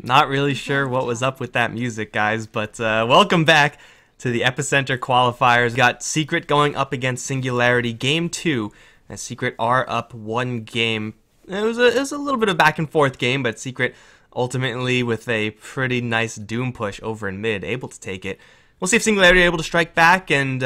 Not really sure what was up with that music, guys, but welcome back to the Epicenter Qualifiers. We got Secret going up against Singularity, Game 2, as Secret are up one game. It was a little bit of back and forth game, but Secret ultimately with a pretty nice Doom push over in mid, able to take it. We'll see if Singularity are able to strike back and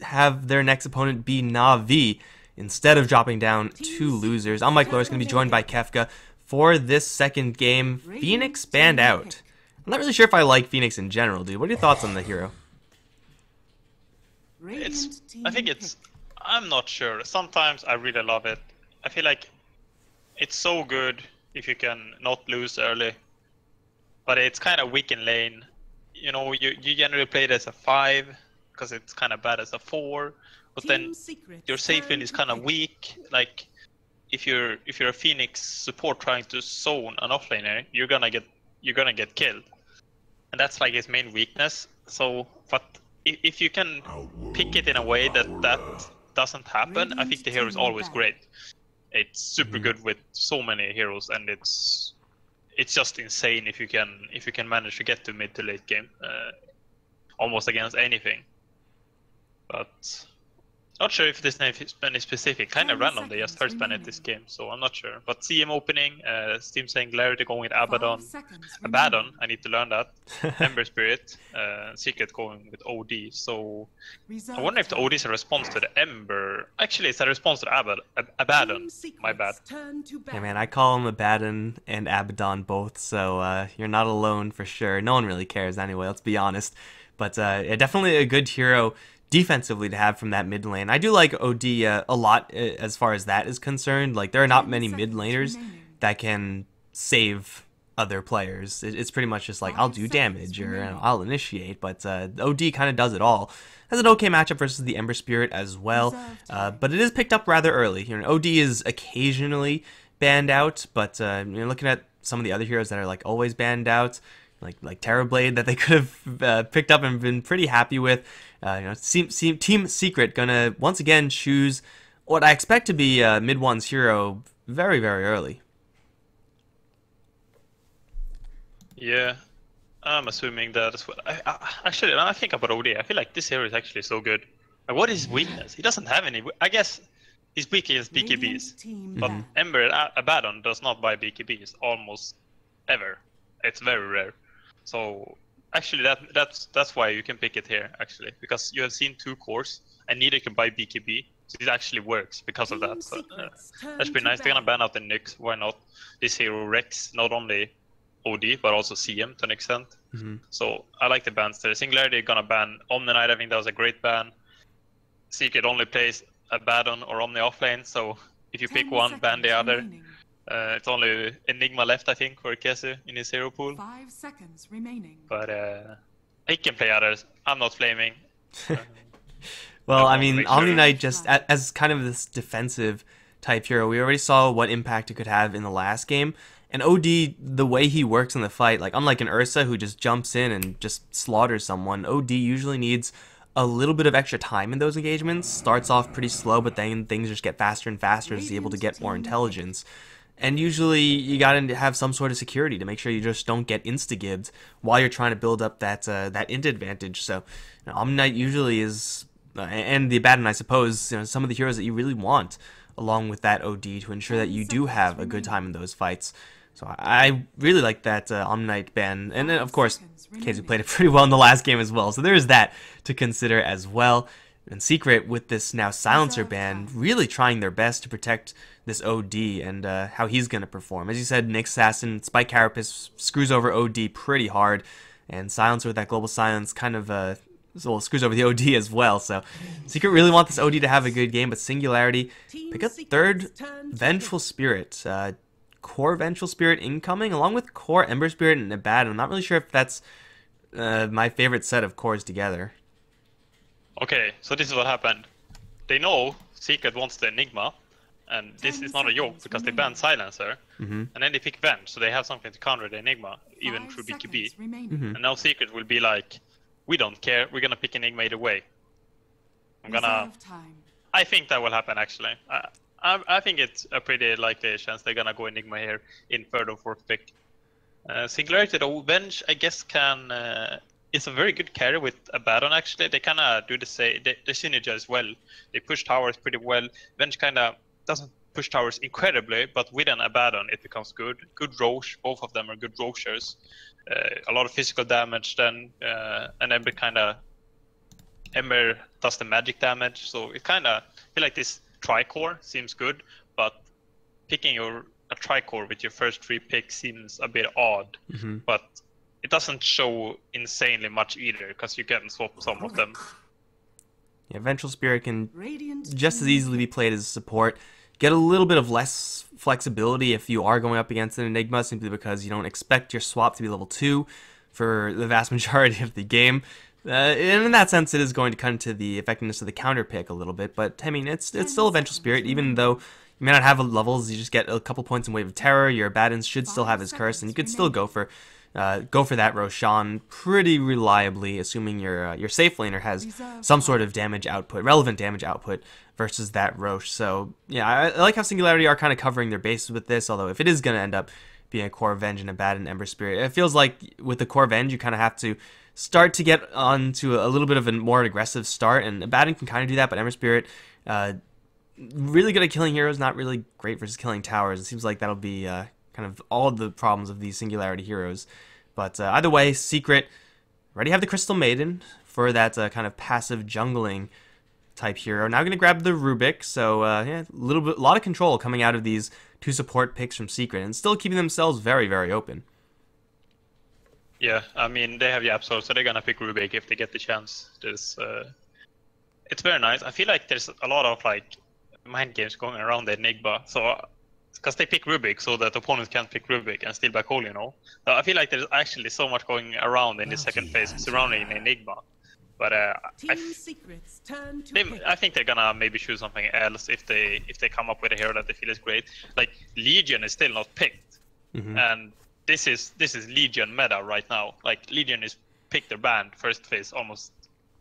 have their next opponent be Na'Vi instead of dropping down two losers. I'm Mike Loris, going to be joined by Kefka for this second game. Phoenix banned out. I'm not really sure if I like Phoenix in general, dude. What are your thoughts on the hero? I'm not sure. Sometimes I really love it. I feel like it's so good if you can not lose early. But it's kind of weak in lane. You know, you generally play it as a 5 because it's kind of bad as a 4. But then your safe lane is kind of weak. Like if you're a Phoenix support trying to zone an offlaner, you're gonna get killed. And that's like his main weakness. So, but if you can pick it in a way that doesn't happen, I think the hero is always great. It's super good with so many heroes, and it's just insane if you can manage to get to mid to late game, almost against anything. But not sure if this name is any specific. Kind of random. They just first banned this game, so I'm not sure. But CM opening, Steam Singularity going with Abaddon. Abaddon, I need to learn that. Ember Spirit, Secret going with OD. So I wonder if the OD is a response to the Ember. Actually, it's a response to Abaddon. My bad. Hey man, I call him Abaddon and Abaddon both, so you're not alone for sure. No one really cares anyway, let's be honest. But yeah, definitely a good hero defensively to have from that mid lane. I do like OD a lot as far as that is concerned. Like, there are not many mid laners that can save other players. It's pretty much just like, I'll do damage or I'll initiate, but OD kind of does it all. Has an okay matchup versus the Ember Spirit as well, but it is picked up rather early. You know, OD is occasionally banned out, but you're looking at some of the other heroes that are like always banned out, like Terrorblade, that they could have picked up and been pretty happy with. Team Secret gonna once again choose what I expect to be mid one's hero very, very early. Yeah, I'm assuming that as well. Actually, when I think about OD, I feel like this hero is actually so good. Like, what is his weakness? He doesn't have any. I guess he's weak against BKBs, but Ember and Abaddon does not buy BKBs almost ever. It's very rare. So actually, that's why you can pick it here, actually, because you have seen 2 cores and neither can buy BKB. So it actually works because of that. So that's pretty nice. They're gonna ban out the Nyx. Why not? This hero wrecks not only OD but also CM to an extent. So I like the bans there. Singularity gonna ban Omni Knight. I think that was a great ban. Secret only plays Abaddon or Omni offlane, so if you pick one, ban the other. It's only Enigma left, I think, for Kesu in his hero pool. 5 seconds remaining. But he can play others. I'm not flaming. Well, I mean, Omni Knight just as kind of this defensive type hero, we already saw what impact it could have in the last game. And OD, the way he works in the fight, like unlike an Ursa who just jumps in and just slaughters someone, OD usually needs a little bit of extra time in those engagements. Starts off pretty slow, but then things just get faster and faster as he's able to get more intelligence. And usually you gotta have some sort of security to make sure you just don't get insta-gibbed while you're trying to build up that int advantage. So Omni Knight usually is, and the Abaddon, I suppose, some of the heroes that you really want along with that OD to ensure that you do have a good time in those fights. So I really like that Omni Knight ban. And then, of course, Casey played it pretty well in the last game as well. So there is that to consider as well. And Secret, with this now Silencer ban, really trying their best to protect this OD and how he's going to perform. As you said, Nyx Assassin, Spike Carapace screws over OD pretty hard, and Silencer with that Global Silence kind of screws over the OD as well. So Secret really want this OD to have a good game, but Singularity pick up third Vengeful Spirit. Core Vengeful Spirit incoming, along with Core Ember Spirit and Abaddon. I'm not really sure if that's my favorite set of cores together. Okay, so this is what happened. They know Secret wants the Enigma, and this is not a joke because they banned Silencer, and then they pick Venge, so they have something to counter the Enigma, even through BKB. And now Secret will be like, we don't care, we're gonna pick Enigma either way. I think that will happen, actually. I think it's a pretty likely chance they're gonna go Enigma here in third or fourth pick. Singularity, though, Venge, I guess, can is a very good carry with Abaddon. Actually, they kind of do the same. They synergize well. They push towers pretty well. Venge kind of doesn't push towers incredibly, but with an Abaddon, it becomes good. Good Roche. Both of them are good Rochers. A lot of physical damage. Then and Ember does the magic damage. So it kind of feel like this Tricore seems good, but picking a Tricore with your first 3 picks seems a bit odd. But it doesn't show insanely much either, because you can swap some of them. Yeah, Vengeful Spirit can just as easily be played as a support. Get a little bit of less flexibility if you are going up against an Enigma, simply because you don't expect your swap to be level 2 for the vast majority of the game. And in that sense, it is going to cut into the effectiveness of the counter pick a little bit. But I mean, it's still a Vengeful Spirit, even though you may not have levels. You just get a couple points in Wave of Terror. Your Abaddon should still have his curse, and you could still go for that Roshan pretty reliably, assuming your safe laner has some sort of damage output, relevant damage output, versus that Roche. So yeah, I like how Singularity are kind of covering their bases with this. Although if it is going to end up being a core Venge and Abaddon Ember Spirit, it feels like with the core Venge you kind of have to start to get onto a little bit of a more aggressive start, and Abaddon can kind of do that, but Ember Spirit, really good at killing heroes, not really great versus killing towers. It seems like that'll be kind of all of the problems of these Singularity heroes. But either way, Secret already have the Crystal Maiden for that kind of passive jungling type hero. Now going to grab the Rubik, so yeah, a lot of control coming out of these 2 support picks from Secret, and still keeping themselves very, very open. Yeah, I mean, they have the Absol, so they're gonna pick Rubik if they get the chance. It's very nice. I feel like there's a lot of like mind games going around the Enigma, so because they pick Rubik so that opponents can't pick Rubik and steal back hole, you know. So I feel like there's actually so much going around in the second phase surrounding Enigma. But I think they're gonna maybe choose something else if they come up with a hero that they feel is great. Like Legion is still not picked, and this is Legion meta right now. Like Legion is picked or banned first phase almost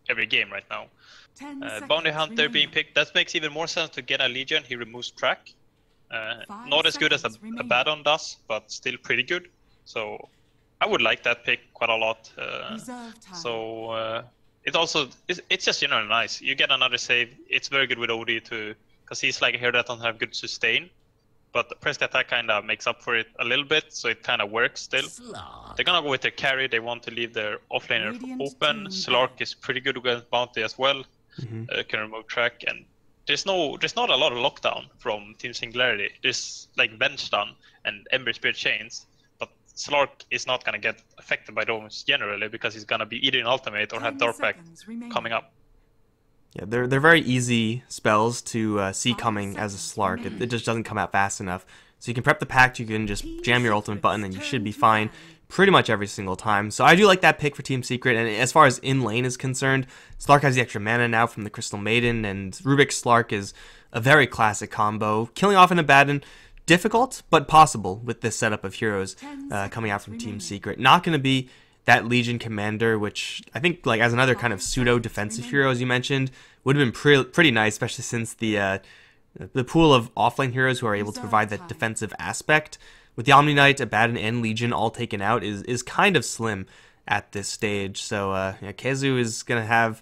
every game right now. Bounty Hunter being picked, that makes even more sense to get a Legion. He removes track. Not as good as a Abaddon does, but still pretty good. So I would like that pick quite a lot. It's just generally nice. You get another save. It's very good with OD too, because he's like a hero that don't have good sustain. But the pressed attack kind of makes up for it a little bit, so it kind of works still. They're gonna go with their carry. They want to leave their offlaner open. Slark is pretty good against Bounty as well. Can remove track, and there's not a lot of lockdown from Team Singularity. There's like Bench Stun and Ember Spirit Chains, but Slark is not gonna get affected by those generally because he's gonna be either in ultimate or have Darkback coming up. Yeah, they're very easy spells to see coming as a Slark. It just doesn't come out fast enough. So you can prep the pact, you can just jam your ultimate button, and you should be fine pretty much every single time. So I do like that pick for Team Secret. And as far as in lane is concerned, Slark has the extra mana now from the Crystal Maiden, and Rubik Slark is a very classic combo. Killing off an Abaddon, difficult but possible with this setup of heroes coming out from Team Secret. Not going to be that Legion Commander, which I think, like as another kind of pseudo defensive hero, as you mentioned, would have been pretty nice, especially since the pool of offlane heroes who are able to provide that defensive aspect, with the Omni Knight, Abaddon, and Legion all taken out, is kind of slim at this stage. So yeah, Kezu is gonna have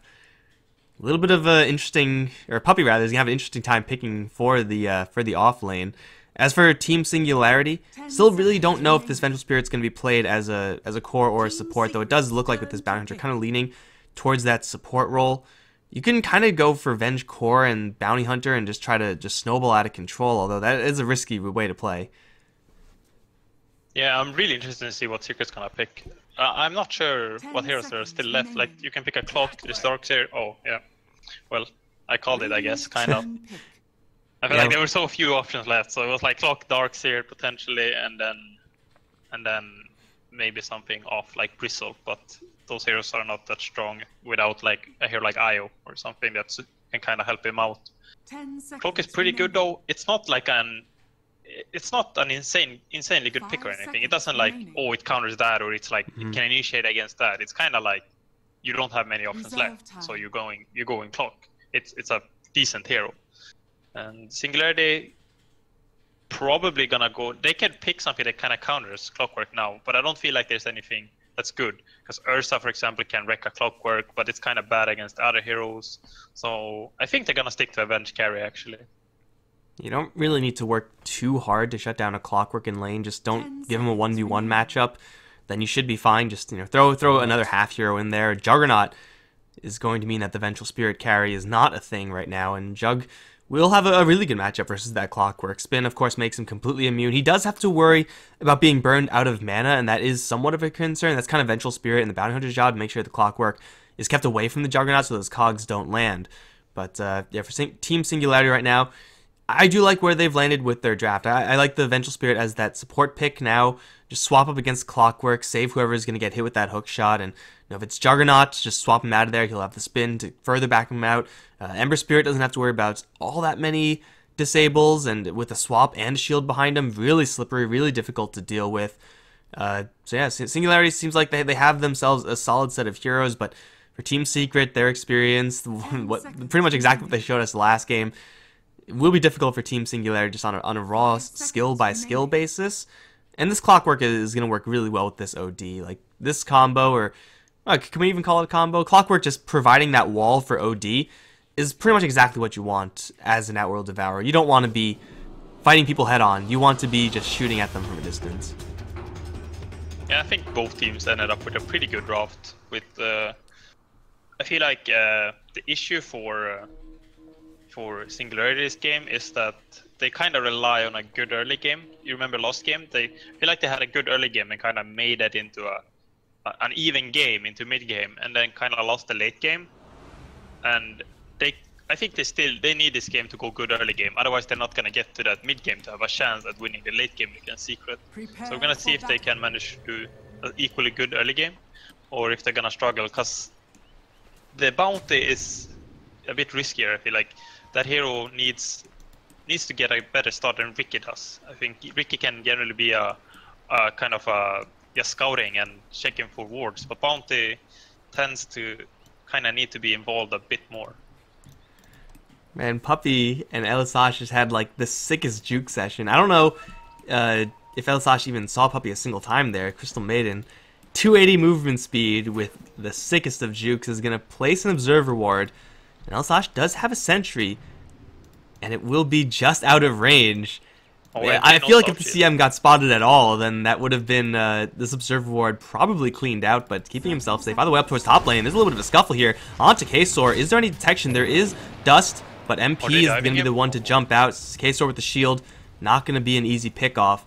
a little bit of a interesting, or Puppy rather, is gonna have an interesting time picking for the offlane. As for Team Singularity, still really don't know if this Vengeful Spirit's going to be played as a core or a support, though it does look like with this Bounty Hunter kind of leaning towards that support role. You can kind of go for Venge Core and Bounty Hunter and just try to just snowball out of control, although that is a risky way to play. Yeah, I'm really interested to see what Secret's going to pick. I'm not sure what heroes there are still left. Like, you can pick a Clock, there's Darkseer. Oh, yeah. Well, I called it, I guess, kind of. I feel like there were so few options left, so it was like Clock, Darkseer potentially, and then maybe something off like Bristle, but those heroes are not that strong without like a hero like Io or something that can kind of help him out. Cloak is pretty good though. It's not an insanely good pick or anything. It doesn't like, oh, it counters that, or it's like it can initiate against that. It's kind of like you don't have many options left, so you're going Cloak. It's a decent hero. And Singularity probably gonna go. They can pick something that kind of counters Clockwork now, but I don't feel like there's anything that's good. Because Ursa, for example, can wreck a Clockwork, but it's kind of bad against other heroes. So I think they're gonna stick to Avenge carry actually. You don't really need to work too hard to shut down a Clockwork in lane. Just don't give him a 1v1 matchup. Then you should be fine. Just throw another half hero in there. Juggernaut is going to mean that the Vengeful Spirit carry is not a thing right now, and Jug will have a really good matchup versus that Clockwork. Spin, of course, makes him completely immune. He does have to worry about being burned out of mana, and that is somewhat of a concern. That's kind of Vengeful Spirit and the Bounty Hunter's job to make sure the Clockwork is kept away from the Juggernaut so those cogs don't land. But yeah, for Team Singularity right now, I do like where they've landed with their draft. I like the Vengeful Spirit as that support pick now. Just swap up against Clockwork, save whoever is going to get hit with that hook shot, and if it's Juggernaut, just swap him out of there. He'll have the spin to further back him out. Ember Spirit doesn't have to worry about all that many disables, and with a swap and a shield behind him, really slippery, really difficult to deal with. So yeah, Singularity seems like they have themselves a solid set of heroes, but for Team Secret, their experience, pretty much exactly what they showed us last game, it will be difficult for Team Singularity just on a raw skill-by-skill basis. And this Clockwork is going to work really well with this OD. Like, this combo, or can we even call it a combo? Clockwork just providing that wall for OD is pretty much exactly what you want as an Outworld Devourer. You don't want to be fighting people head-on. You want to be just shooting at them from a distance. Yeah, I think both teams ended up with a pretty good draft. With I feel like the issue for Singularity this game is that they kind of rely on a good early game. You remember last game? They feel like they had a good early game and kind of made it into an even game, into mid game, and then kind of lost the late game. And I think they need this game to go good early game. Otherwise, they're not gonna get to that mid game to have a chance at winning the late game against Secret. So we're gonna see if they can manage to do an equally good early game, or if they're gonna struggle. Because the bounty is a bit riskier. I feel like that hero needs to get a better start than Ricky does. I think Ricky can generally be a kind of a scouting and checking for wards, but Bounty tends to kind of need to be involved a bit more. Man, Puppey and Elisash just had like the sickest juke session. I don't know if Elisash even saw Puppey a single time there. Crystal Maiden, 280 movement speed with the sickest of jukes, is going to place an Observer Ward. And Elisash does have a Sentry, and it will be just out of range. Oh, yeah, I feel like if the CM got spotted at all, then that would have been this Observer Ward probably cleaned out, but keeping himself safe. By the way, up towards top lane, there's a little bit of a scuffle here. Onto K-Sor. Is there any detection? There is dust, but MP is going to be the one to jump out. K-Sor with the shield, not going to be an easy pickoff.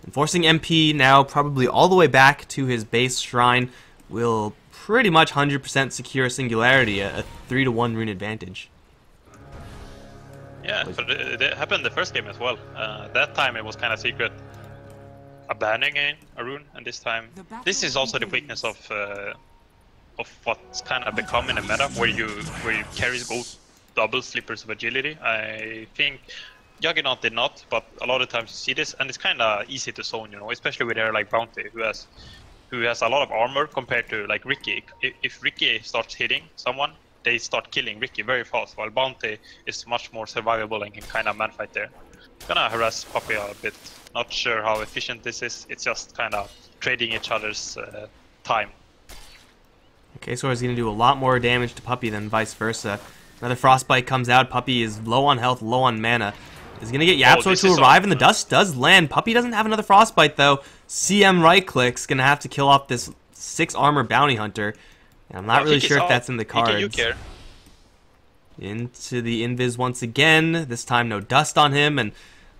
And forcing MP now probably all the way back to his base shrine will pretty much 100% secure Singularity, a 3-to-1 rune advantage. Yeah, but it happened the first game as well. That time it was kind of Secret abandoning a rune, and this time this is also the weakness of what's kind of becoming a meta, where you carry both double slippers of agility. I think Juggernaut did not, but a lot of times you see this, and it's kind of easy to zone, you know, especially with a hero like Bounty, who has a lot of armor compared to like Ricky. If Ricky starts hitting someone, they start killing Ricky very fast, while Bounty is much more survivable and can kind of manfight there. Gonna harass Puppey a bit. Not sure how efficient this is. It's just kind of trading each other's time. Okay, so he's going to do a lot more damage to Puppey than vice versa. Another Frostbite comes out. Puppey is low on health, low on mana. Is going to get Yapsor to arrive, and the dust does land. Puppey doesn't have another Frostbite, though. CM right-clicks, going to have to kill off this 6 armor bounty hunter. And I'm not really sure if that's in the cards. You care. Into the invis once again. This time no dust on him, and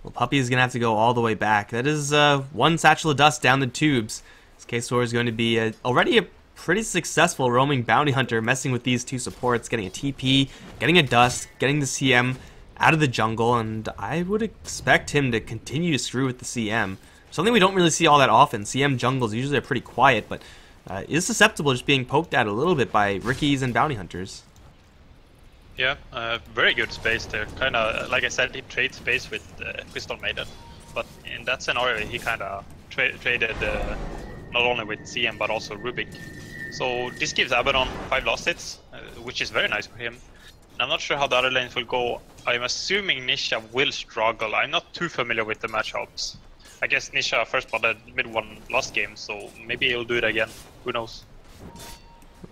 well, Puppey is going to have to go all the way back. That is one satchel of dust down the tubes. This K-Sor is going to be already a pretty successful roaming bounty hunter, messing with these two supports, getting a TP, getting a dust, getting the CM out of the jungle, and I would expect him to continue to screw with the CM. Something we don't really see all that often. CM jungles usually are pretty quiet, but is susceptible to just being poked at a little bit by Rickies and bounty hunters. Yeah, very good space there. Kind of, like I said, he trades space with Crystal Maiden, but in that scenario he kind of traded not only with CM but also Rubik. So this gives Abaddon 5 last hits, which is very nice for him. And I'm not sure how the other lanes will go I'm assuming Nisha will struggle. I'm not too familiar with the matchups. I guess Nisha first spotted mid one last game, so maybe he'll do it again. Who knows?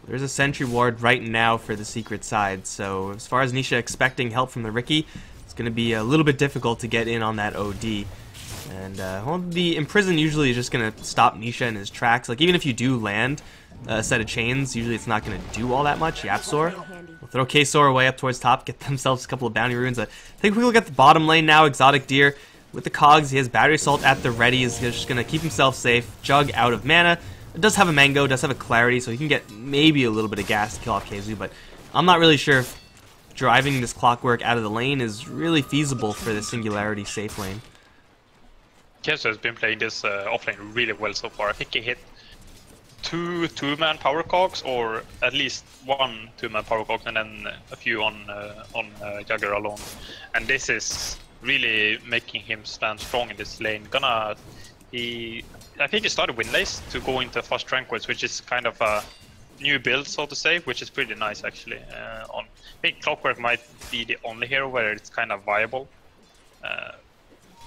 There's a sentry ward right now for the secret side, so as far as Nisha expecting help from the Riki, it's going to be a little bit difficult to get in on that OD. And well, the Imprison usually is just going to stop Nisha in his tracks. Like, even if you do land a set of chains, usually it's not going to do all that much. Yapsor will throw K-Sor away up towards top, get themselves a couple of bounty runes. I think we look at the bottom lane now. Exotic Deer with the cogs, he has Battery Assault at the ready. He's just going to keep himself safe. Jug out of mana. It does have a Mango, does have a Clarity, so he can get maybe a little bit of gas to kill off KZU, but I'm not really sure if driving this Clockwork out of the lane is really feasible for the Singularity safe lane. KZU has been playing this offlane really well so far. I think he hit two-man power cogs, or at least one two-man power cog, and then a few on Jagger alone. And this is really making him stand strong in this lane. I think he started Windlace to go into Fast Tranquils, which is kind of a new build, so to say, which is pretty nice actually. I think Clockwork might be the only hero where it's kind of viable.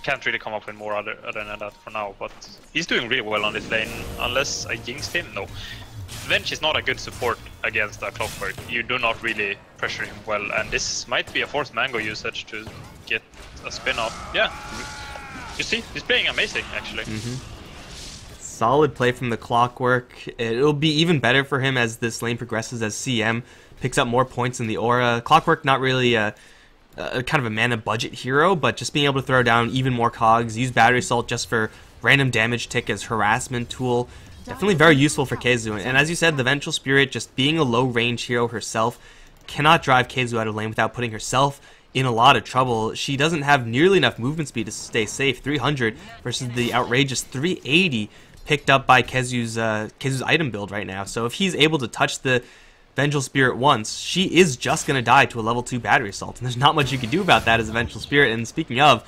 Can't really come up with more other than that for now, but he's doing really well on this lane, unless I jinxed him. No. Venge is not a good support against a Clockwork. You do not really pressure him well, and this might be a forced Mango usage to get a spin-off. Yeah, you see, he's playing amazing actually. Solid play from the Clockwork. It'll be even better for him as this lane progresses, as CM picks up more points in the aura. Clockwork not really a kind of a mana budget hero, but just being able to throw down even more cogs, use Battery Assault just for random damage tick as harassment tool. Definitely very useful for KZU. And as you said, the Vengeful Spirit, just being a low range hero herself, cannot drive KZU out of lane without putting herself in a lot of trouble. She doesn't have nearly enough movement speed to stay safe. 300 versus the outrageous 380 picked up by KZU's item build right now. So if he's able to touch the Vengeful Spirit once, she is just going to die to a level 2 Battery Assault. And there's not much you can do about that as a Vengeful Spirit. And speaking of,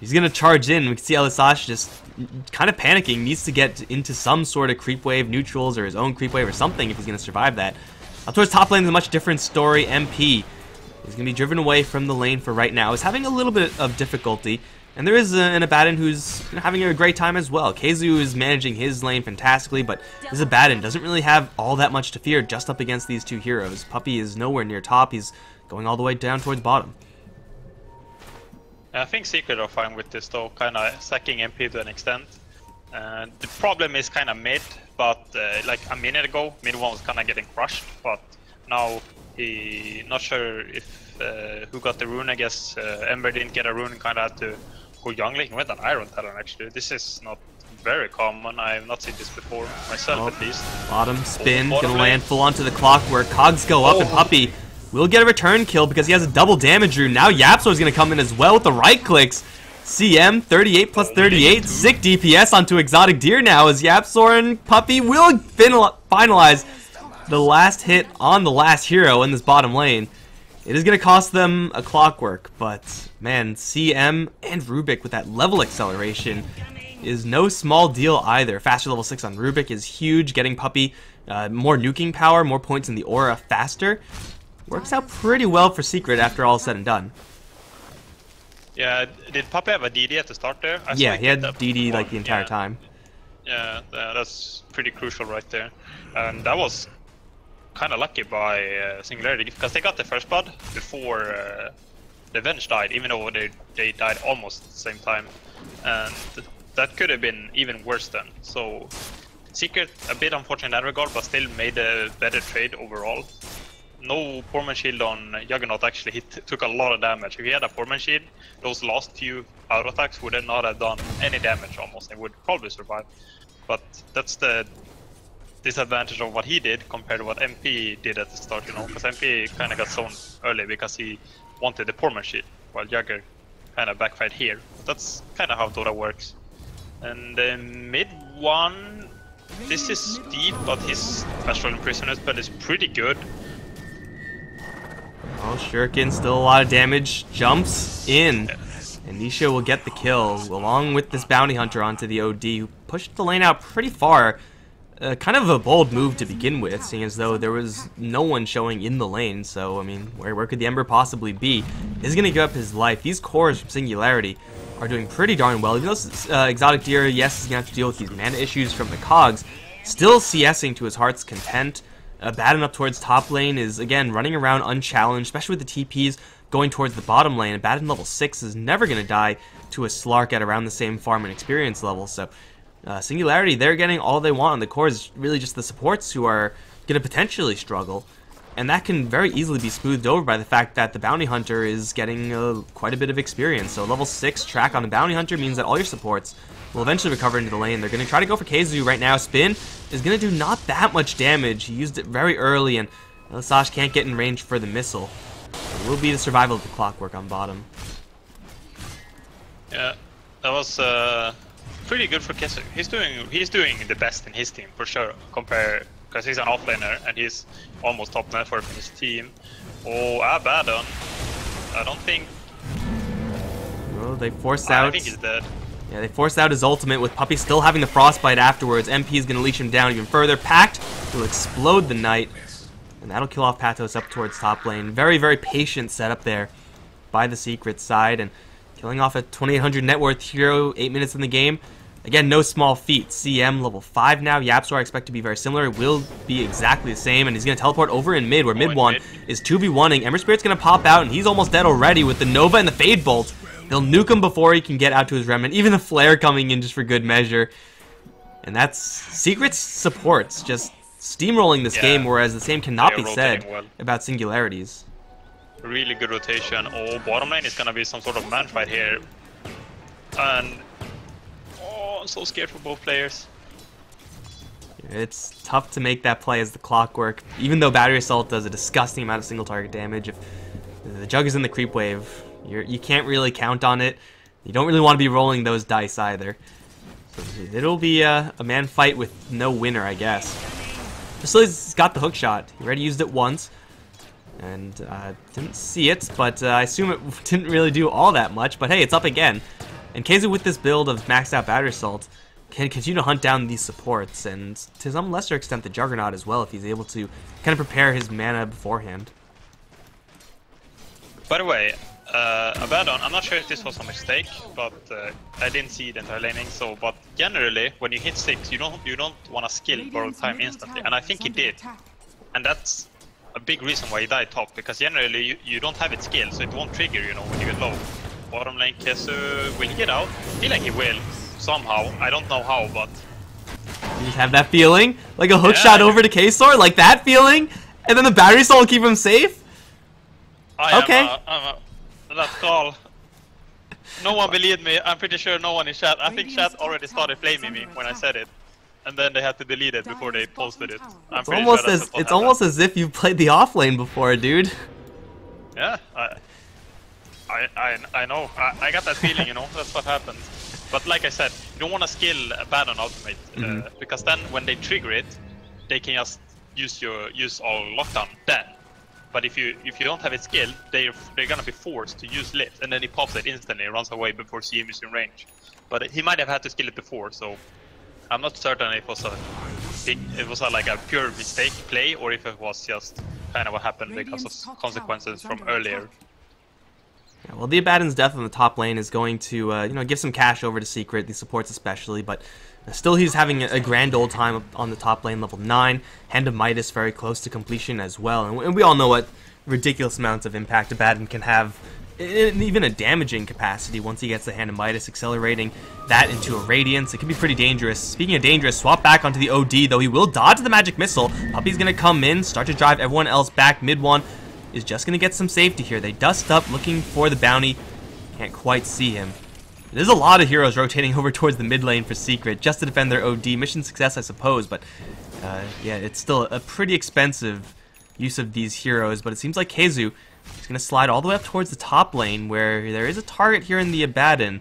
he's going to charge in. We can see Elisash just kind of panicking. Needs to get into some sort of creep wave neutrals or his own creep wave or something if he's going to survive that. Up towards top lane is a much different story. MP is going to be driven away from the lane for right now. Is having a little bit of difficulty. And there is an Abaddon who's having a great time as well. KZU is managing his lane fantastically, but this Abaddon doesn't really have all that much to fear just up against these two heroes. Puppey is nowhere near top. He's going all the way down towards bottom. I think Secret are fine with this though, kind of sacking MP to an extent. The problem is kind of mid, but like a minute ago, mid one was kind of getting crushed, but now he not sure if who got the rune. I guess Ember didn't get a rune and kind of had to go jungling. He went an Iron Talon actually. This is not very common. I have not seen this before myself at least. Bottom spin, gonna land full onto the Clockwork. Cogs go up and Puppey will get a return kill because he has a double damage rune. Now Yapsor is gonna come in as well with the right clicks. CM 38 plus 38, sick DPS onto Exotic Deer now as Yapsor and Puppey will finalize the last hit on the last hero in this bottom lane. It is going to cost them a Clockwork, but man, CM and Rubik with that level acceleration is no small deal either. Faster level 6 on Rubik is huge, getting Puppey more nuking power, more points in the aura faster. Works out pretty well for Secret after all is said and done. Yeah, did Puppey have a DD at the start there? Yeah, he had DD like the entire time. Yeah, that's pretty crucial right there. And that was kind of lucky by Singularity, because they got the first blood before the Venge died, even though they died almost at the same time. And that could have been even worse then. So Secret, a bit unfortunate in that regard, but still made a better trade overall. No Poorman Shield on Juggernaut actually, took a lot of damage. If he had a Poorman Shield, those last few auto attacks would have not have done any damage almost. They would probably survive. But that's the disadvantage of what he did compared to what MP did at the start, you know, because MP kind of got zoned early because he wanted the Poorman Shield, while Jagger kind of backfired here. That's kind of how Dota works. And then mid one, this is deep, but his Astral Imprisonment spell is pretty good. Oh, Shuriken, still a lot of damage, jumps in, and Nisha will get the kill, along with this Bounty Hunter onto the OD, who pushed the lane out pretty far. kind of a bold move to begin with, seeing as though there was no one showing in the lane. So, I mean, where could the Ember possibly be? He's going to give up his life. These cores from Singularity are doing pretty darn well. Even though Exotic Deer, yes, is going to have to deal with these mana issues from the cogs, still CSing to his heart's content. Baden up towards top lane is, again, running around unchallenged, especially with the TPs going towards the bottom lane. And Baden level 6 is never going to die to a Slark at around the same farm and experience level. So, Singularity, they're getting all they want on the core. Is really just the supports who are going to potentially struggle. And that can very easily be smoothed over by the fact that the Bounty Hunter is getting quite a bit of experience. So level 6 track on the Bounty Hunter means that all your supports will eventually recover into the lane. They're going to try to go for Keizu right now. Spin is going to do not that much damage. He used it very early, and Sash can't get in range for the missile. It will be the survival of the Clockwork on bottom. Yeah, that was pretty good for Keizu. He's doing the best in his team for sure, because he's an offlaner and he's almost top net for his team. Oh, Abaddon. I don't think. Well, they forced out. I think he's dead. Yeah, they forced out his ultimate with Puppey still having the frostbite afterwards. MP is going to leash him down even further. Pact will explode the Knight, and that'll kill off Patos up towards top lane. Very, very patient setup there by the Secret side, and killing off a 2800 net worth hero 8 minutes in the game. Again, no small feat. CM level 5 now. Yapzor I expect to be very similar. It will be exactly the same, and he's going to teleport over in mid, where mid one is 2v1ing. Ember Spirit's going to pop out, and he's almost dead already with the Nova and the Fade Bolt. They'll nuke him before he can get out to his Remnant. Even the Flare coming in just for good measure. And that's Secret's supports just steamrolling this game, whereas the same cannot be said about Singularities. Really good rotation. Oh, bottom lane is going to be some sort of man fight here. And oh, I'm so scared for both players. It's tough to make that play as the Clockwork, even though Battery Assault does a disgusting amount of single target damage. If the Jug is in the creep wave, you can't really count on it. You don't really want to be rolling those dice either. So it'll be a man fight with no winner, I guess. Facility's got the hook shot. He already used it once, and didn't see it, but I assume it didn't really do all that much. But hey, it's up again. And Keizu with this build of maxed out Battery Assault can continue to hunt down these supports, and to some lesser extent the Juggernaut as well, if he's able to kind of prepare his mana beforehand. By the way, Abaddon, I'm not sure if this was a mistake, but I didn't see the entire laning. So, but generally, when you hit 6, you don't want to skill borrow time instantly, and I think he did, and that's a big reason why he died top, because generally you don't have it skilled, so it won't trigger, you know, when you get low. Bottom lane Keizu, will he get out? I feel like he will somehow. I don't know how, but you just have that feeling, like a hook shot over to Kesor, like that feeling, and then the Battery Assault will keep him safe. I'm that call. No one believed me. I'm pretty sure no one in chat. I think chat already started flaming me when I said it, and then they had to delete it before they posted it. It's almost as if you've played the offlane before, dude. Yeah, I know. I got that feeling, you know. That's what happens. But like I said, you don't want to skill a Baron ultimate, because then when they trigger it, they can just use all lockdown then. But if you don't have it skilled, they're gonna be forced to use lit, and then he pops it instantly and runs away before CM is in range. But he might have had to skill it before, so I'm not certain if it was like a pure mistake play, or if it was just kind of what happened because of consequences from earlier. Yeah, well, the Abaddon's death on the top lane is going to give some cash over to Secret, the supports especially, but still he's having a grand old time on the top lane, level 9. Hand of Midas very close to completion as well, and we all know what ridiculous amounts of impact Abaddon can have, even a damaging capacity once he gets the Hand of Midas, accelerating that into a Radiance. It can be pretty dangerous. Speaking of dangerous, swap back onto the OD, though he will dodge the Magic Missile. Puppey's going to come in, start to drive everyone else back. Mid one is just going to get some safety here. They dust up looking for the bounty. Can't quite see him. There's a lot of heroes rotating over towards the mid lane for Secret just to defend their OD. Mission success, I suppose, but yeah, it's still a pretty expensive use of these heroes. But it seems like Keizu is going to slide all the way up towards the top lane, where there is a target here in the Abaddon.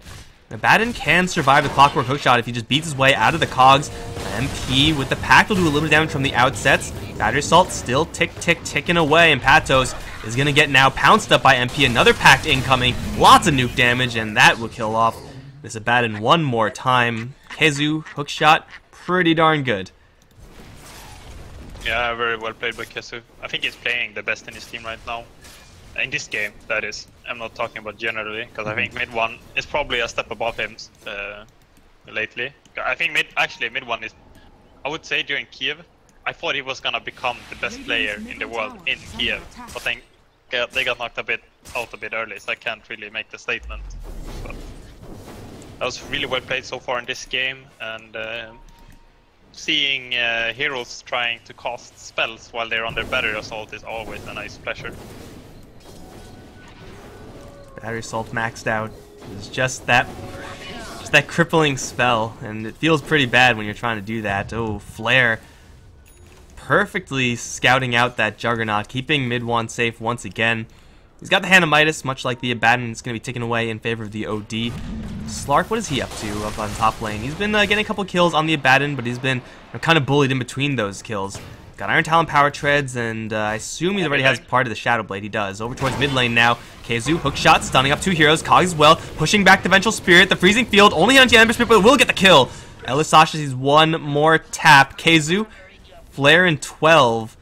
Abaddon can survive the Clockwork Hookshot if he just beats his way out of the cogs. MP with the Pact will do a little damage from the outsets. Battery Assault still ticking away, and Patos is going to get now pounced up by MP. Another Pact incoming, lots of nuke damage, and that will kill off this Abaddon one more time. Keizu, hookshot, pretty darn good. Yeah, very well played by Kesu. I think he's playing the best in his team right now. In this game, that is. I'm not talking about generally, because I think mid 1 is probably a step above him lately. I think mid 1 is, I would say during Kiev, I thought he was gonna become the best player in the world in Kiev, but then they got knocked out a bit early, so I can't really make the statement. But that was really well played so far in this game, and seeing heroes trying to cast spells while they're on their battery assault is always a nice pleasure. Battery assault maxed out. It's just that crippling spell, and it feels pretty bad when you're trying to do that. Oh, Flare perfectly scouting out that Juggernaut, keeping mid 1 safe once again. He's got the Hand of Midas, much like the Abaddon. It's going to be taken away in favor of the OD. Slark, what is he up to up on top lane? He's been getting a couple kills on the Abaddon, but he's been kind of bullied in between those kills. Got Iron Talon Power Treads, and I assume he already has part of the Shadow Blade. He does. Over towards mid lane now. Keizu, hook shot, stunning up 2 heroes. Kog as well, pushing back the Vengeful Spirit. The Freezing Field, only on the Ember Spirit, but will get the kill. Elisasha sees one more tap. Keizu, Flare in 12.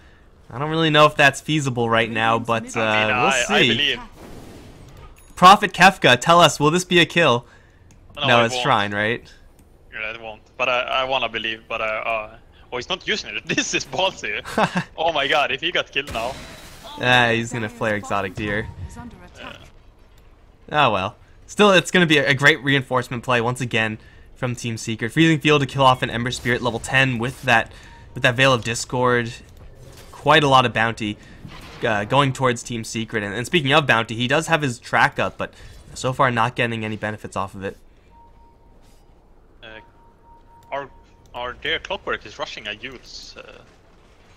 I don't really know if that's feasible right now, but we'll see. I believe. Prophet Kefka, tell us, will this be a kill? No, it's won't. Shrine, right? Yeah, it won't. But I wanna believe, but oh, he's not using it. This is ballsy. Oh my god, if he got killed now. He's gonna flare Exotic Deer. Oh well. Still, it's gonna be a great reinforcement play once again from Team Secret. Freezing Field to kill off an Ember Spirit level 10 with that Veil of Discord. Quite a lot of bounty going towards Team Secret. And speaking of bounty, he does have his track up, but so far not getting any benefits off of it. Our dear Clockwork is rushing a youths.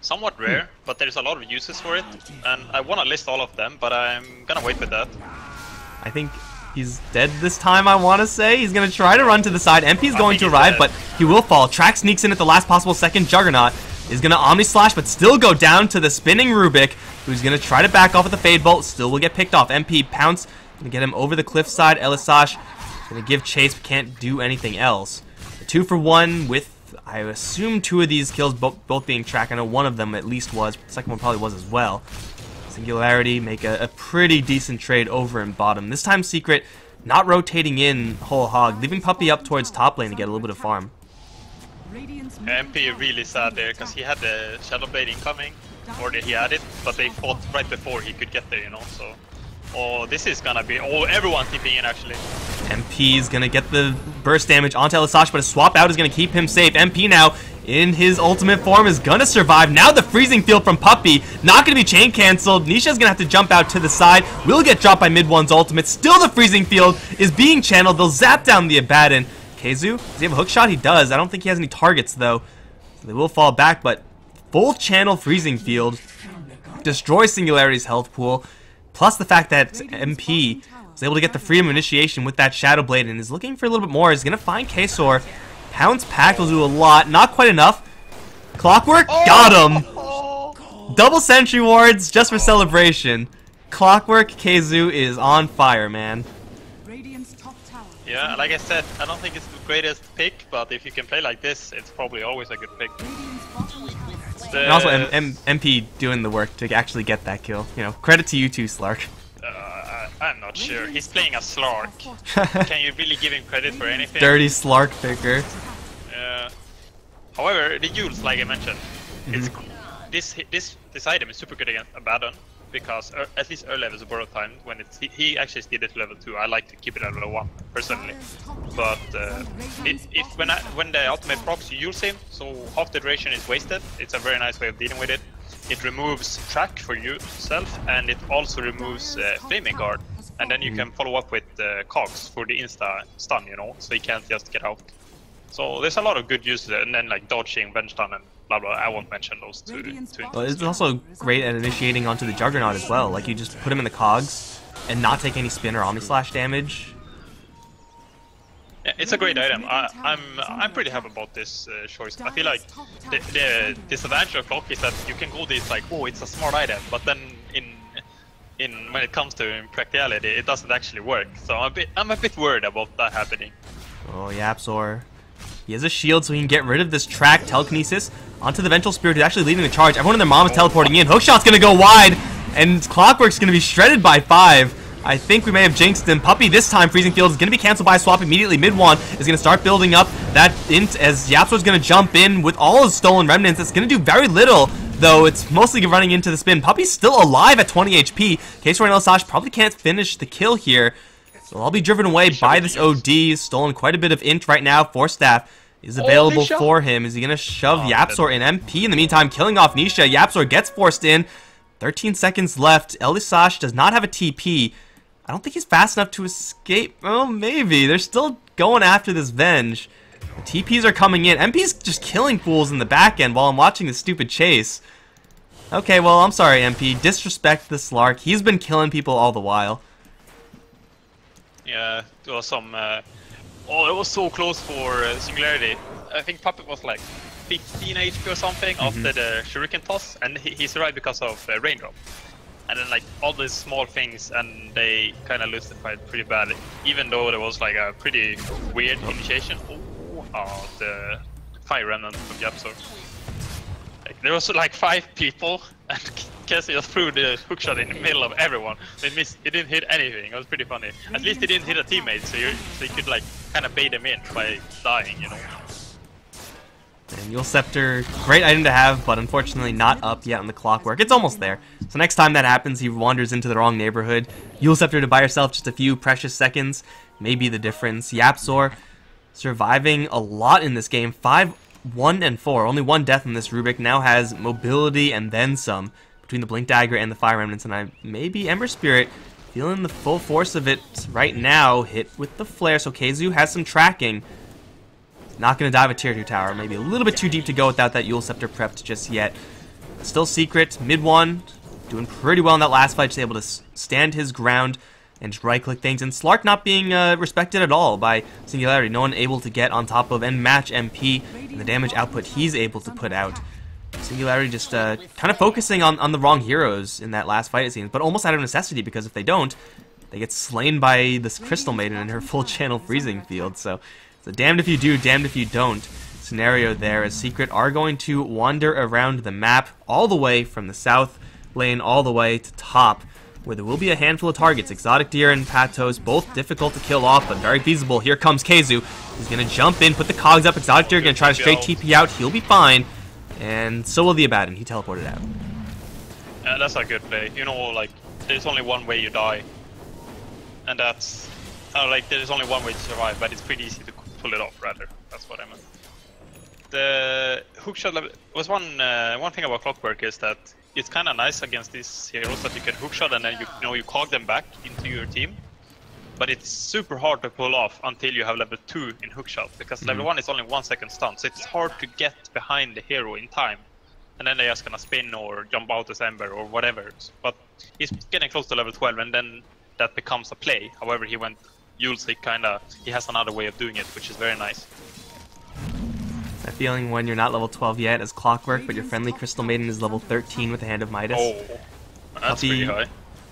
Somewhat rare, but there's a lot of uses for it, and I want to list all of them, but I'm gonna wait with that. I think he's dead this time, I want to say. He's going to try to run to the side. MP's going to arrive, but he will fall. Track sneaks in at the last possible second. Juggernaut is going to Omni Slash, but still go down to the spinning Rubik, who's going to try to back off with the Fade Bolt. Still will get picked off. MP pounce, going to get him over the cliffside. Elisasha going to give chase, but can't do anything else. 2 for 1 with, I assume, 2 of these kills both being track. I know one of them at least was, but the second one probably was as well. Singularity make a pretty decent trade over in bottom. This time Secret not rotating in whole hog, leaving Puppey up towards top lane to get a little bit of farm. MP really sad there because he had the Shadow Blade incoming, or he had it, but they fought right before he could get there, you know. So, oh, this is gonna be everyone TPing in actually. MP is gonna get the burst damage onto Elisasha, but a swap out is gonna keep him safe. MP now in his ultimate form is gonna survive. Now the Freezing Field from Puppey, not gonna be chain cancelled. Nisha's gonna have to jump out to the side. Will get dropped by mid 1's ultimate. Still the Freezing Field is being channeled. They'll zap down the Abaddon. Keizu, does he have a hook shot? He does. I don't think he has any targets though. So they will fall back, but full channel Freezing Field destroys Singularity's health pool. Plus the fact that MP was able to get the Freedom Initiation with that Shadow Blade and is looking for a little bit more. Is gonna find Kesor. Pounce Pact will do a lot. Not quite enough. Clockwork? Got him! Double Sentry Wards just for celebration. Clockwork Keizu is on fire, man. Yeah, like I said, I don't think it's the greatest pick, but if you can play like this, it's probably always a good pick. And also MP doing the work to actually get that kill. You know, credit to you too, Slark. I'm not sure. He's playing a Slark. Can you really give him credit for anything? Dirty Slark picker. However, the Yules, like I mentioned, it's, this item is super good against Abaddon because at least early levels of borrow time, when he actually steered it to level 2, I like to keep it at level 1 personally. But when the ultimate procs, you use him, so half the duration is wasted. It's a very nice way of dealing with it. It removes track for yourself, and it also removes Flaming Guard. And then you can follow up with cogs for the insta stun, you know, so he can't just get out. So there's a lot of good uses, and then like dodging, bench stun, and blah blah. I won't mention those two. Well, it's also great at initiating onto the Juggernaut as well. Like you just put him in the cogs and not take any spin or Omni Slash damage. Yeah, it's a great item. I'm pretty happy about this choice. I feel like the disadvantage of Clock is that you can go this like, oh, it's a smart item, but then when it comes to in practicality, it doesn't actually work. So I'm a bit worried about that happening. Oh, Yapzor He has a shield, so he can get rid of this track telekinesis onto the Vengeful Spirit, who's actually leading the charge. Everyone and their mom is teleporting in. Hookshot's going to go wide, and Clockwork's going to be shredded by 5. I think we may have jinxed him. Puppey this time, Freezing Field is going to be canceled by a swap immediately. Mid-1 is going to start building up that int as Yapsor's going to jump in with all his stolen remnants. It's going to do very little, though it's mostly running into the spin. Puppey's still alive at 20 HP. K-Sword and Sash probably can't finish the kill here. So I'll be driven away by this OD. He's stolen quite a bit of int right now. Force Staff is available for him. Is he going to shove Yapsor in MP? In the meantime, killing off Nisha. Yapsor gets forced in. 13 seconds left. Elisash does not have a TP. I don't think he's fast enough to escape. Oh, maybe. They're still going after this Venge. The TPs are coming in. MP's just killing fools in the back end while I'm watching this stupid chase. Okay, well, I'm sorry, MP. Disrespect the Slark. He's been killing people all the while. Yeah, there was some... oh, it was so close for Singularity. I think Puppet was like 15 HP or something after the Shuriken toss, and he survived because of Raindrop. And then like all these small things, and they kind of lost the fight pretty badly. Even though there was like a pretty weird initiation. Oh, the Fire Remnant from Yapsor. Like, there was like 5 people, and Cassie just threw the hookshot in the middle of everyone. They missed. It didn't hit anything. It was pretty funny. At least it didn't hit a teammate, so you could like kind of bait them in by dying, you know. And Yule Scepter, great item to have, but unfortunately not up yet on the Clockwork. It's almost there. So next time that happens, he wanders into the wrong neighborhood. Yule Scepter to buy yourself just a few precious seconds may be the difference. Yapsor surviving a lot in this game. 5, 1, and 4. Only 1 death in this Rubik. Now has mobility and then some between the Blink Dagger and the Fire Remnants. And maybe Ember Spirit feeling the full force of it right now. Hit with the Flare. So Keizu has some tracking. Not going to dive a tier 2 tower. Maybe a little bit too deep to go without that Yule Scepter prepped just yet. Still Secret. Mid-1. Doing pretty well in that last fight. Just able to stand his ground and just right-click things. And Slark not being respected at all by Singularity. No one able to get on top of and match MP and the damage output he's able to put out. Singularity just kind of focusing on the wrong heroes in that last fight, it seems. But almost out of necessity, because if they don't, they get slain by this Crystal Maiden in her full channel freezing field. So it's a damned if you do, damned if you don't scenario there, as Secret are going to wander around the map all the way from the south lane all the way to top, where there will be a handful of targets. Exotic Deer and Patos, both difficult to kill off, but very feasible. Here comes Keizu. He's going to jump in, put the cogs up. Exotic Deer going to try to straight TP out. He'll be fine. And so will the Abaddon. He teleported out. Yeah, that's a good play. You know, like, there's only one way you die. And that's... like, there's only one way to survive, but it's pretty easy to pull it off, rather. That's what I meant. The hookshot level... was one thing about Clockwork is that it's kind of nice against these heroes that you can hookshot and then you cog them back into your team. But it's super hard to pull off until you have level 2 in hookshot, because level 1 is only 1 second stun, so it's hard to get behind the hero in time. And then they're just gonna spin or jump out as Ember or whatever. But he's getting close to level 12 and then that becomes a play. However, he went Yulesy he has another way of doing it, which is very nice. That feeling when you're not level 12 yet as Clockwork, but your friendly Crystal Maiden is level 13 with the Hand of Midas. Oh, that's pretty high.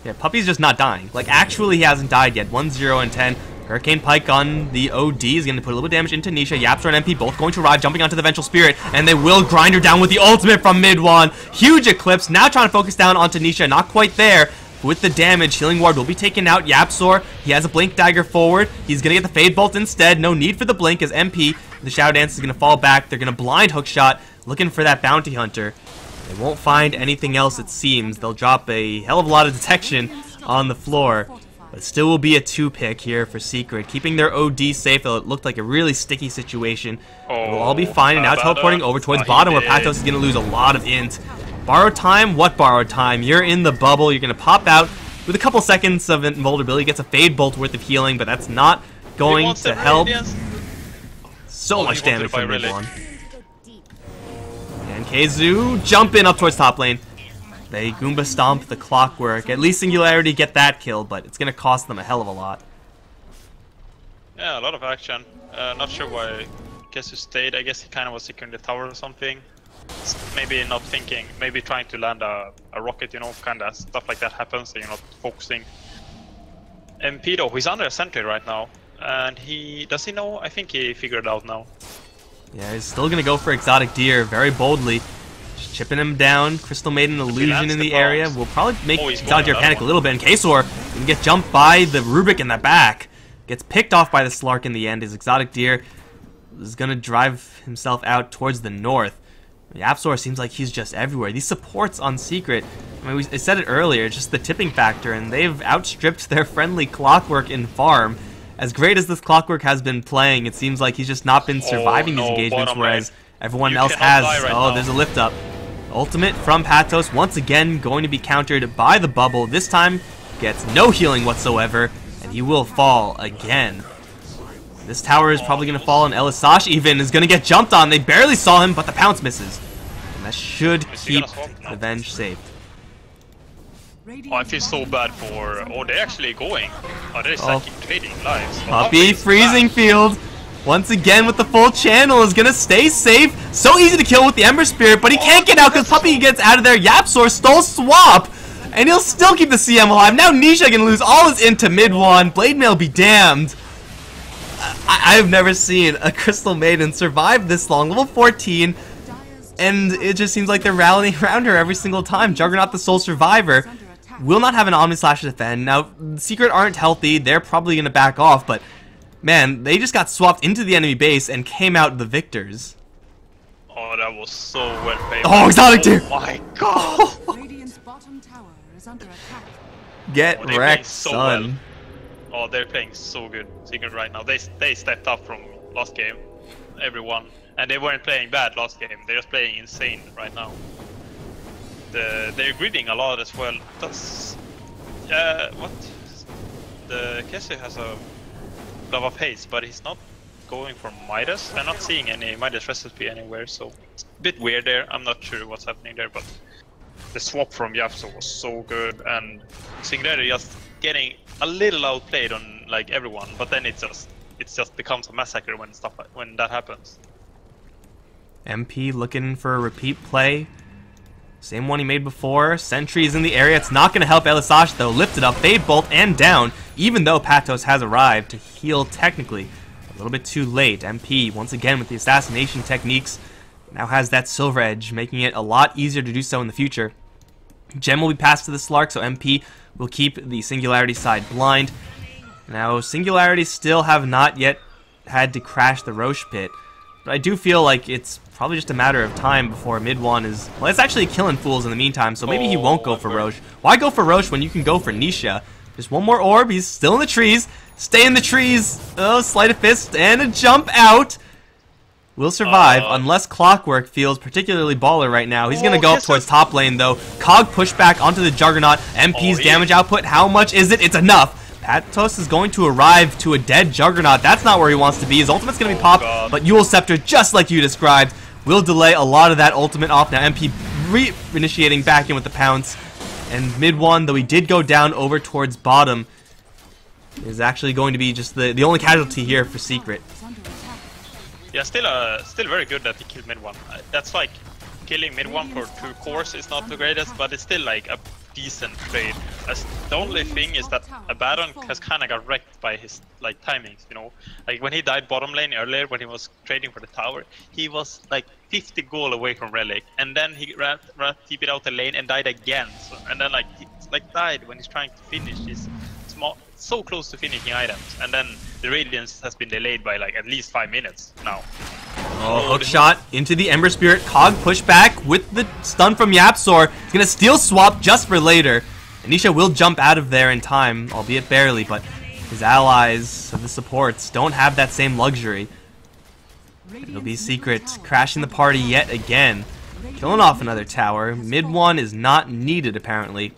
Yeah, Puppey's just not dying. Like, actually he hasn't died yet. 1, 0, and 10. Hurricane Pike on the OD is going to put a little bit of damage into Nisha. Yapsor and MP both going to arrive, jumping onto the Vengeful Spirit, and they will grind her down with the ultimate from mid-1. Huge Eclipse, now trying to focus down onto Nisha. Not quite there. With the damage, Healing Ward will be taken out. Yapsor, he has a Blink Dagger forward. He's going to get the Fade Bolt instead. No need for the Blink as MP, the Shadow Dance, is going to fall back. They're going to blind Hookshot, looking for that Bounty Hunter. They won't find anything else, it seems. They'll drop a hell of a lot of detection on the floor. But still will be a 2-pick here for Secret. Keeping their OD safe, though it looked like a really sticky situation. They'll all be fine, and now teleporting over towards bottom, where Patos is going to lose a lot of int. Borrowed time? What borrowed time? You're in the bubble. You're going to pop out with a couple seconds of invulnerability. Gets a Fade Bolt worth of healing, but that's not going to help. So much damage from mid-1. And Keizu jumping up towards top lane. They Goomba Stomp the Clockwork. At least Singularity get that kill, but it's going to cost them a hell of a lot. Yeah, a lot of action. Not sure why Keizu stayed. I guess he kind of was securing the tower or something. Maybe not thinking, maybe trying to land a rocket, you know, kind of stuff like that happens, so you're not focusing. MP though, he's under a sentry right now, and does he know? I think he figured it out now. Yeah, he's still gonna go for Exotic Deer very boldly. Just chipping him down. Crystal Maiden Illusion in the area will probably make Exotic Deer panic a little bit. And Kasor can get jumped by the Rubik in the back. Gets picked off by the Slark in the end. His Exotic Deer is gonna drive himself out towards the north. YapzOr seems like he's just everywhere. These supports on Secret, I mean, I said it earlier, just the tipping factor, and they've outstripped their friendly Clockwork in farm. As great as this Clockwork has been playing, it seems like he's just not been surviving these engagements, whereas everyone else has. There's a lift up. Ultimate from Patos, once again going to be countered by the bubble. This time, gets no healing whatsoever, and he will fall again. This tower is probably going to fall, and EPICENTER even is going to get jumped on. They barely saw him, but the pounce misses. And that should keep the Venge safe. Oh, I feel so bad for... Oh, they're actually going. Oh, they're keep trading lives. Puppey freezing field. Once again with the full channel is going to stay safe. So easy to kill with the Ember Spirit, but he can't get out because Puppey gets out of there. YapzOr stole swap. And he'll still keep the CM alive. Now Nisha can lose all his into mid one. Blade Mail be damned. I've never seen a Crystal Maiden survive this long. Level 14. And it just seems like they're rallying around her every single time. Juggernaut, the sole survivor, will not have an Omni Slash to defend. Now, Secret aren't healthy. They're probably going to back off. But, man, they just got swapped into the enemy base and came out the victors. Oh, that was so well played. Oh, Exotic Deer! Oh my god! Get wrecked, son. Well. Oh, they're playing so good, Secret, right now. They stepped up from last game, everyone. And they weren't playing bad last game. They're just playing insane right now. They're gridding a lot as well. That's... what? The Kessie has a Glove of Haste, but he's not going for Midas. I'm not seeing any Midas recipe anywhere, so it's a bit weird there. I'm not sure what's happening there, but the swap from YapzOr was so good, and Singularity just getting a little outplayed on like everyone, but then it just becomes a massacre when that happens. MP looking for a repeat play. Same one he made before. Sentry is in the area. It's not going to help EPICENTER though. Lifted up, Fade Bolt, and down. Even though Patos has arrived to heal technically. A little bit too late. MP, once again with the assassination techniques, now has that Silver Edge, making it a lot easier to do so in the future. Gem will be passed to the Slark, so MP will keep the Singularity side blind. Now, Singularity still have not yet had to crash the Roche pit. But I do feel like it's probably just a matter of time before mid one is... Well, it's actually killing fools in the meantime, so maybe he won't go for Roche. Why go for Roche when you can go for Nisha? Just one more orb, he's still in the trees. Stay in the trees. Oh, Sleight of Fist and a jump out. Will survive unless Clockwork feels particularly baller right now. He's going to go up towards top lane though. Cog pushback onto the Juggernaut. MP's damage output, how much is it? It's enough. Patos is going to arrive to a dead Juggernaut. That's not where he wants to be. His ultimate's going to be popped, but Eul Scepter, just like you described, will delay a lot of that ultimate off. Now MP re-initiating back in with the pounce. And mid one, though he did go down over towards bottom, is actually going to be just the only casualty here for Secret. Yeah, still very good that he killed mid one. That's like killing mid one for 2 cores is not the greatest, but it's still like a decent trade. The only thing is that Abaddon has kind of got wrecked by his like timings, you know. Like when he died bottom lane earlier, when he was trading for the tower, he was like 50 gold away from Relic, and then he ran TP'd out the lane and died again. So, and then like he died when he's trying to finish his so close to finishing items, and then the Radiance has been delayed by like at least 5 minutes now. Oh, hook shot into the Ember Spirit. Cog pushback with the stun from YapzOr. He's going to steal swap just for later. Anisha will jump out of there in time, albeit barely, but his allies, the supports, don't have that same luxury. It'll be Secret crashing the party yet again. Killing off another tower. Mid one is not needed apparently.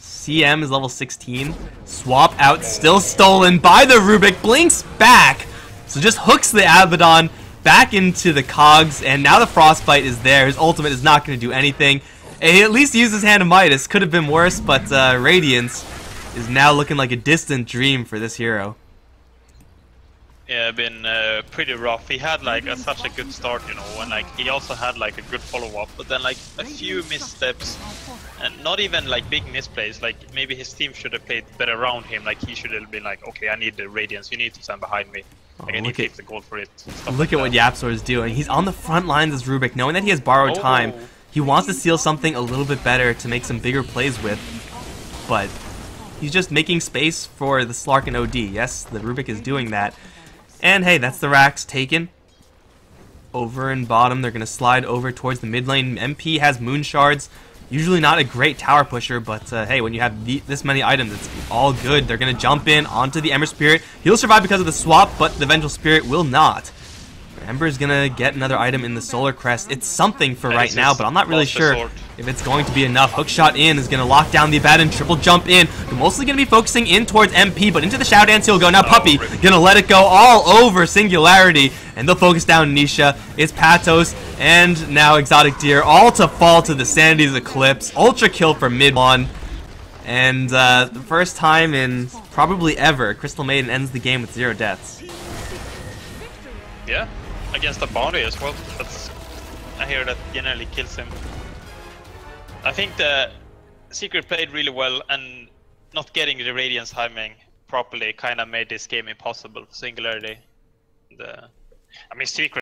CM is level 16. Swap out, still stolen by the Rubik. Blinks back. So just hooks the Abaddon back into the cogs, and now the Frostbite is there. His ultimate is not going to do anything. He at least used his Hand of Midas. Could have been worse, but Radiance is now looking like a distant dream for this hero. Yeah, been pretty rough. He had like such a good start, you know, and like he also had like a good follow-up, but then like a few missteps, and not even like big misplays. Like maybe his team should have played better around him. Like he should have been like, okay, I need the Radiance, you need to stand behind me. Like, and he takes the gold for it. Look at what Yapzor is doing. He's on the front lines as Rubik, knowing that he has borrowed time. He wants to steal something a little bit better to make some bigger plays with, but he's just making space for the Slark and OD. Yes, the Rubik is doing that. And hey, that's the racks taken. Over in bottom, they're going to slide over towards the mid lane. MP has Moon Shards. Usually not a great tower pusher, but hey, when you have this many items, it's all good. They're going to jump in onto the Ember Spirit. He'll survive because of the swap, but the Vengeful Spirit will not. Ember's going to get another item in the Solar Crest. It's something for right now, but I'm not really sure if it's going to be enough. Hookshot in is going to lock down the Abaddon. Triple jump in. They're mostly going to be focusing in towards MP, but into the Shadow Dance he'll go. Now Puppey going to let it go all over Singularity, and they'll focus down Nisha. It's Patos, and now Exotic Deer, all to fall to the Sanity's Eclipse. Ultra kill for mid one. And the first time in probably ever, Crystal Maiden ends the game with 0 deaths. Yeah. Against the bounty as well. I hear that generally kills him. I think the Secret played really well, and not getting the Radiance timing properly kind of made this game impossible for Singularity. I mean, Secret